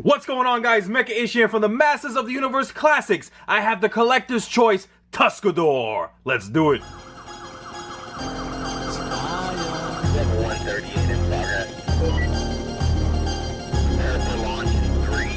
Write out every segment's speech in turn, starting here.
What's going on, guys? Mecha from the Masters of the Universe Classics. I have the collector's choice, Tuskador. Let's do it. Level 138 in progress. Prepare for launch in 3,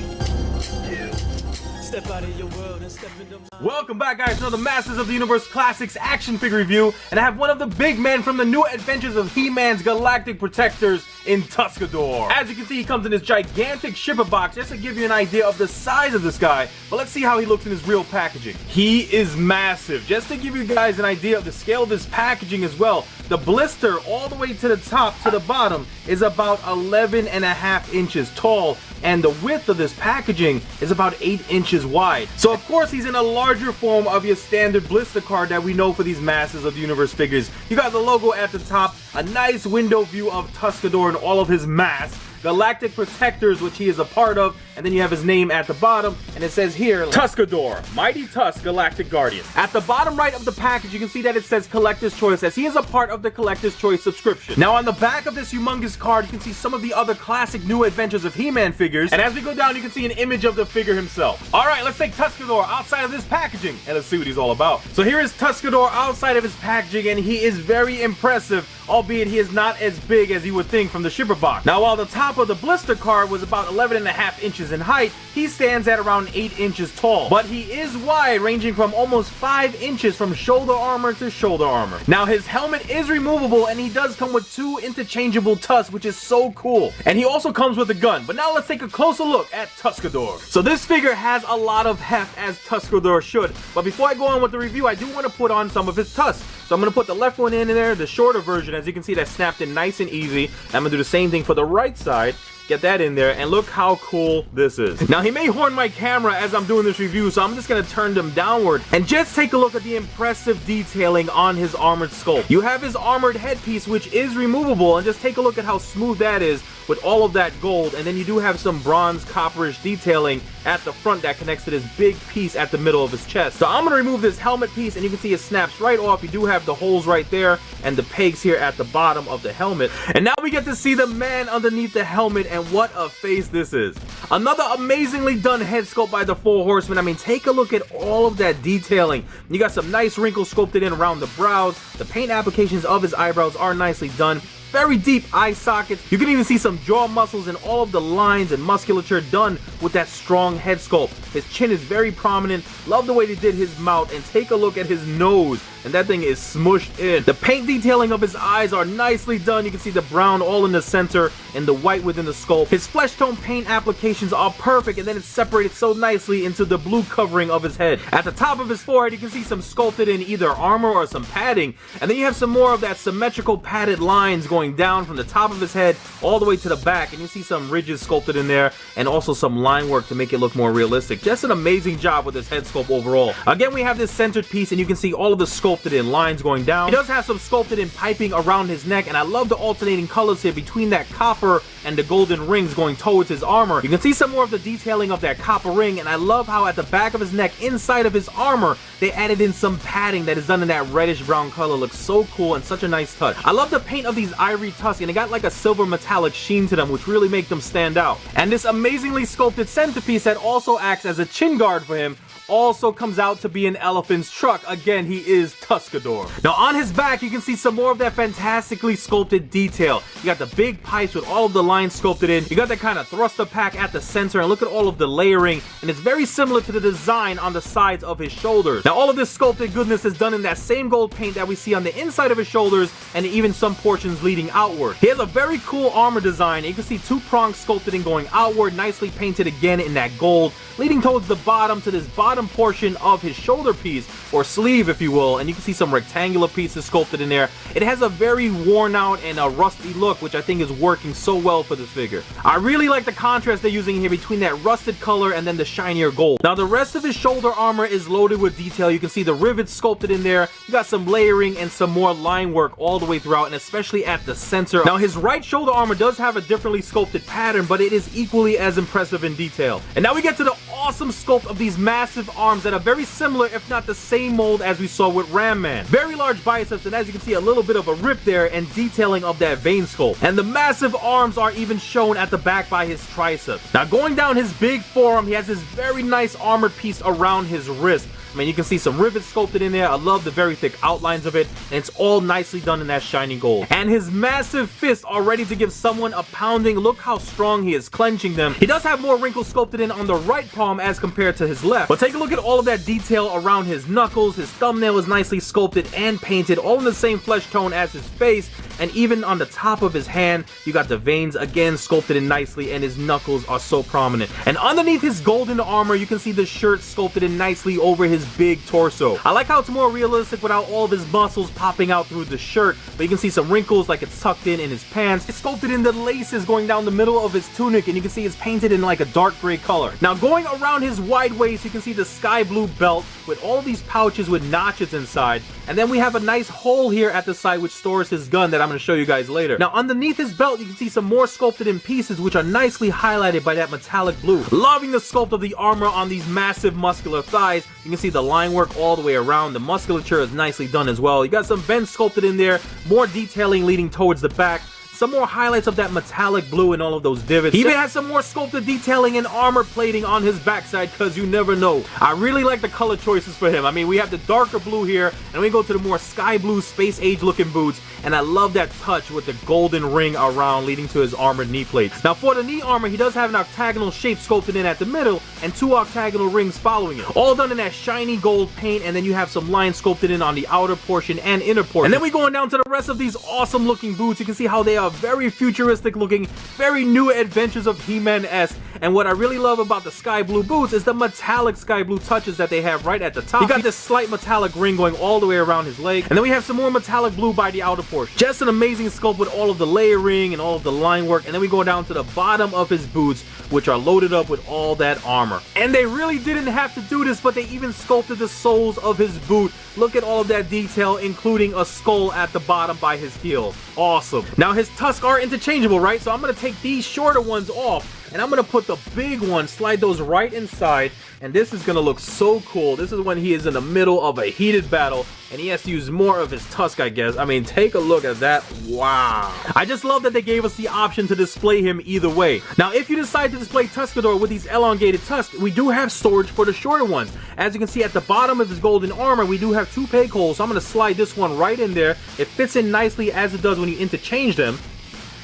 2. Step out of your world and step into mine. Welcome back, guys, to another Masters of the Universe Classics action figure review. And I have one of the big men from the new adventures of He-Man's Galactic Protectors in Tuskador. As you can see, he comes in this gigantic shipper box, just to give you an idea of the size of this guy. But let's see how he looks in his real packaging. He is massive. Just to give you guys an idea of the scale of this packaging as well, the blister all the way to the top to the bottom is about 11.5 inches tall, and the width of this packaging is about 8 inches wide. So of course he's in a larger form of your standard blister card that we know for these Masters of the Universe figures. You got the logo at the top, a nice window view of Tuskador and all of his mass, Galactic Protectors, which he is a part of, and then you have his name at the bottom, and it says here, Tuskador, Mighty Tusk Galactic Guardian. At the bottom right of the package, you can see that it says Collector's Choice, as he is a part of the Collector's Choice subscription. Now on the back of this humongous card, you can see some of the other classic new adventures of He-Man figures, and as we go down, you can see an image of the figure himself. Alright, let's take Tuskador outside of this packaging, and let's see what he's all about. So here is Tuskador outside of his packaging, and he is very impressive, albeit he is not as big as you would think from the shipper box. Now while the top of the blister card was about 11.5 inches in height, he stands at around 8 inches tall. But he is wide, ranging from almost 5 inches from shoulder armor to shoulder armor. Now his helmet is removable, and he does come with 2 interchangeable tusks, which is so cool. And he also comes with a gun. But now let's take a closer look at Tuskador. So this figure has a lot of heft, as Tuskador should. But before I go on with the review, I do want to put on some of his tusks. So I'm going to put the left one in there, the shorter version. As you can see, that snapped in nice and easy. I'm going to do the same thing for the right side. Get that in there, and look how cool this is. Now he may horn my camera as I'm doing this review, so I'm just gonna turn them downward and just take a look at the impressive detailing on his armored sculpt. You have his armored headpiece, which is removable, and just take a look at how smooth that is with all of that gold. And then you do have some bronze copperish detailing at the front that connects to this big piece at the middle of his chest. So I'm gonna remove this helmet piece, and you can see it snaps right off. You do have the holes right there and the pegs here at the bottom of the helmet. And now we get to see the man underneath the helmet, and what a face this is. Another amazingly done head sculpt by the Four Horsemen. I mean, take a look at all of that detailing. You got some nice wrinkles sculpted in around the brows. The paint applications of his eyebrows are nicely done. Very deep eye sockets. You can even see some jaw muscles and all of the lines and musculature done with that strong head sculpt. His chin is very prominent. Love the way they did his mouth, and take a look at his nose, and that thing is smushed in. The paint detailing of his eyes are nicely done. You can see the brown all in the center and the white within the sculpt. His flesh tone paint applications are perfect, and then it's separated so nicely into the blue covering of his head. At the top of his forehead, you can see some sculpted in either armor or some padding, and then you have some more of that symmetrical padded lines going down from the top of his head all the way to the back, and you see some ridges sculpted in there, and also some line work to make it look more realistic. Just an amazing job with this head sculpt overall. Again, we have this centered piece, and you can see all of the sculpted in lines going down. He does have some sculpted in piping around his neck, and I love the alternating colors here between that copper and the golden rings going towards his armor. You can see some more of the detailing of that copper ring, and I love how at the back of his neck, inside of his armor, they added in some padding that is done in that reddish brown color. Looks so cool and such a nice touch. I love the paint of these ivory tusks, and they got like a silver metallic sheen to them, which really make them stand out. And this amazingly sculpted centerpiece that also acts as a chin guard for him also comes out to be an elephant's truck. Again, he is Tuskador. Now on his back, you can see some more of that fantastically sculpted detail. You got the big pipes with all of the lines sculpted in. You got that kind of thruster pack at the center, and look at all of the layering, and it's very similar to the design on the sides of his shoulders. Now all of this sculpted goodness is done in that same gold paint that we see on the inside of his shoulders, and even some portions leading outward. He has a very cool armor design. You can see 2 prongs sculpted in going outward, nicely painted again in that gold, leading towards the bottom to this bottom portion of his shoulder piece, or sleeve if you will, and you can see some rectangular pieces sculpted in there. It has a very worn out and a rusty look, which I think is working so well for this figure. I really like the contrast they're using here between that rusted color and then the shinier gold. Now the rest of his shoulder armor is loaded with detail. You can see the rivets sculpted in there. You got some layering and some more line work all the way throughout, and especially at the center. Now his right shoulder armor does have a differently sculpted pattern, but it is equally as impressive in detail. And now we get to the awesome sculpt of these massive arms that are very similar, if not the same mold as we saw with Ram Man. Very large biceps, and as you can see, a little bit of a rip there and detailing of that vein sculpt. And the massive arms are even shown at the back by his triceps. Now going down his big forearm, he has this very nice armored piece around his wrist. I mean, you can see some rivets sculpted in there. I love the very thick outlines of it, and it's all nicely done in that shiny gold. And his massive fists are ready to give someone a pounding. Look how strong he is clenching them. He does have more wrinkles sculpted in on the right palm as compared to his left, but take a look at all of that detail around his knuckles. His thumbnail is nicely sculpted and painted, all in the same flesh tone as his face, and even on the top of his hand, you got the veins again sculpted in nicely, and his knuckles are so prominent. And underneath his golden armor, you can see the shirt sculpted in nicely over his big torso. I like how it's more realistic without all of his muscles popping out through the shirt, but you can see some wrinkles like it's tucked in his pants. It's sculpted in the laces going down the middle of his tunic, and you can see it's painted in like a dark gray color. Now going around his wide waist, you can see the sky blue belt with all these pouches with notches inside, and then we have a nice hole here at the side which stores his gun that I'm going to show you guys later. Now underneath his belt, you can see some more sculpted in pieces which are nicely highlighted by that metallic blue. Loving the sculpt of the armor on these massive muscular thighs. You can see the line work all the way around. The musculature is nicely done as well. You got some vents sculpted in there, more detailing leading towards the back. Some more highlights of that metallic blue and all of those divots. He even has some more sculpted detailing and armor plating on his backside, because you never know. I really like the color choices for him. I mean, we have the darker blue here, and we go to the more sky blue space age looking boots, and I love that touch with the golden ring around leading to his armored knee plates. Now for the knee armor, he does have an octagonal shape sculpted in at the middle and 2 octagonal rings following it, all done in that shiny gold paint, and then you have some lines sculpted in on the outer portion and inner portion. And then we going down to the rest of these awesome looking boots. You can see how they are very futuristic looking, very new adventures of He-Man-esque. And what I really love about the sky blue boots is the metallic sky blue touches that they have right at the top. You got this slight metallic ring going all the way around his leg, and then we have some more metallic blue by the outer portion. Just an amazing sculpt with all of the layering and all of the line work. And then we go down to the bottom of his boots, which are loaded up with all that armor. And they really didn't have to do this, but they even sculpted the soles of his boot. Look at all of that detail, including a skull at the bottom by his heel. Awesome. Now his tusks are interchangeable, right? So I'm going to take these shorter ones off, and I'm going to put the big ones, slide those right inside, and this is going to look so cool. This is when he is in the middle of a heated battle, and he has to use more of his tusk, I guess. I mean, take a look at that. Wow. I just love that they gave us the option to display him either way. Now, if you decide to display Tuskador with these elongated tusks, we do have storage for the shorter ones. As you can see at the bottom of his golden armor, we do have 2 peg holes, so I'm going to slide this one right in there. It fits in nicely as it does when you interchange them.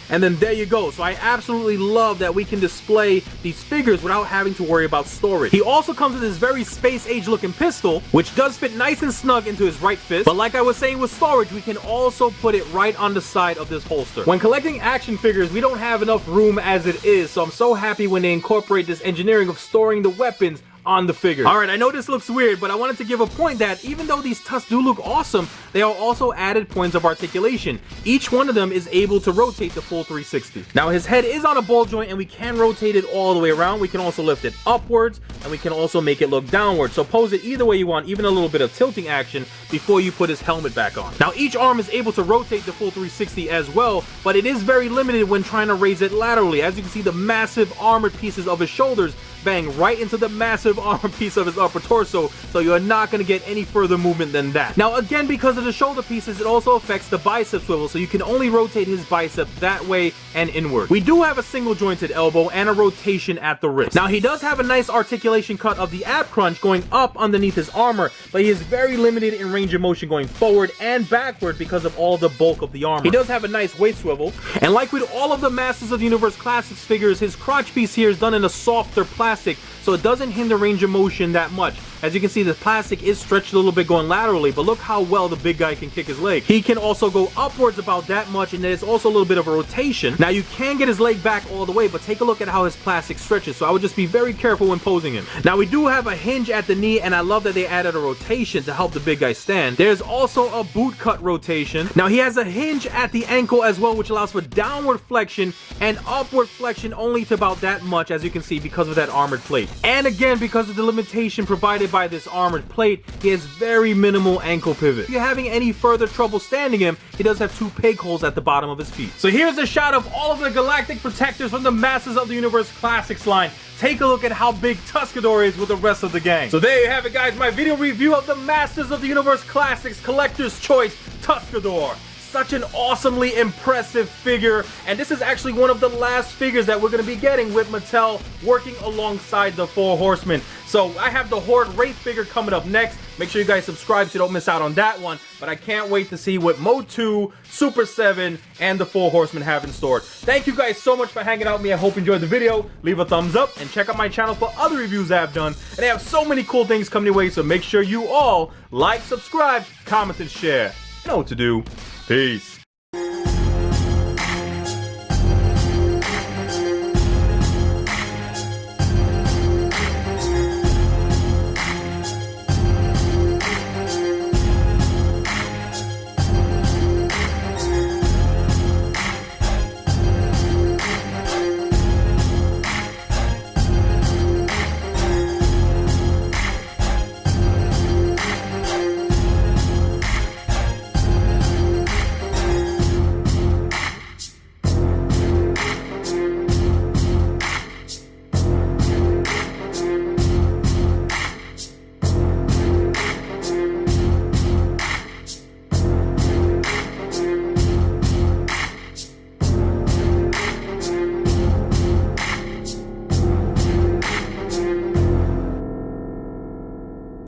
And then there you go. So I absolutely love that we can display these figures without having to worry about storage. He also comes with this very space age looking pistol, which does fit nice and snug into his right fist. But like I was saying with storage, we can also put it right on the side of this holster. When collecting action figures, we don't have enough room as it is, so I'm so happy when they incorporate this engineering of storing the weapons on the figure. Alright, I know this looks weird, but I wanted to give a point that even though these tusks do look awesome, they are also added points of articulation. Each one of them is able to rotate the full 360. Now his head is on a ball joint, and we can rotate it all the way around. We can also lift it upwards, and we can also make it look downward. So pose it either way you want, even a little bit of tilting action before you put his helmet back on. Now each arm is able to rotate the full 360 as well, but it is very limited when trying to raise it laterally. As you can see, the massive armored pieces of his shoulders bang right into the massive armor piece of his upper torso, so you're not going to get any further movement than that. Now again, because of the shoulder pieces, it also affects the bicep swivel, so you can only rotate his bicep that way and inward. We do have a single jointed elbow and a rotation at the wrist. Now he does have a nice articulation cut of the ab crunch going up underneath his armor, but he is very limited in range of motion going forward and backward because of all the bulk of the armor. He does have a nice waist swivel, and like with all of the Masters of the Universe Classics figures, his crotch piece here is done in a softer plastic, so it doesn't hinder range of motion that much. As you can see, the plastic is stretched a little bit going laterally, but look how well the big guy can kick his leg. He can also go upwards about that much, and there's also a little bit of a rotation. Now you can get his leg back all the way, but take a look at how his plastic stretches, so I would just be very careful when posing him. Now we do have a hinge at the knee, and I love that they added a rotation to help the big guy stand. There's also a boot cut rotation. Now he has a hinge at the ankle as well, which allows for downward flexion and upward flexion only to about that much, as you can see, because of that armored plate. And again, because of the limitation provided by this armored plate, he has very minimal ankle pivot. If you're having any further trouble standing him, he does have 2 peg holes at the bottom of his feet. So here's a shot of all of the Galactic Protectors from the Masters of the Universe Classics line. Take a look at how big Tuskador is with the rest of the gang. So there you have it, guys, my video review of the Masters of the Universe Classics Collector's Choice Tuskador. Such an awesomely impressive figure, and this is actually one of the last figures that we're going to be getting with Mattel working alongside the 4 Horsemen. So I have the Horde Wraith figure coming up next. Make sure you guys subscribe so you don't miss out on that one, but I can't wait to see what Mo2, Super 7, and the 4 Horsemen have in store. Thank you guys so much for hanging out with me. I hope you enjoyed the video. Leave a thumbs up and check out my channel for other reviews I've done, and I have so many cool things coming your way, so make sure you all like, subscribe, comment, and share. You know what to do. Peace.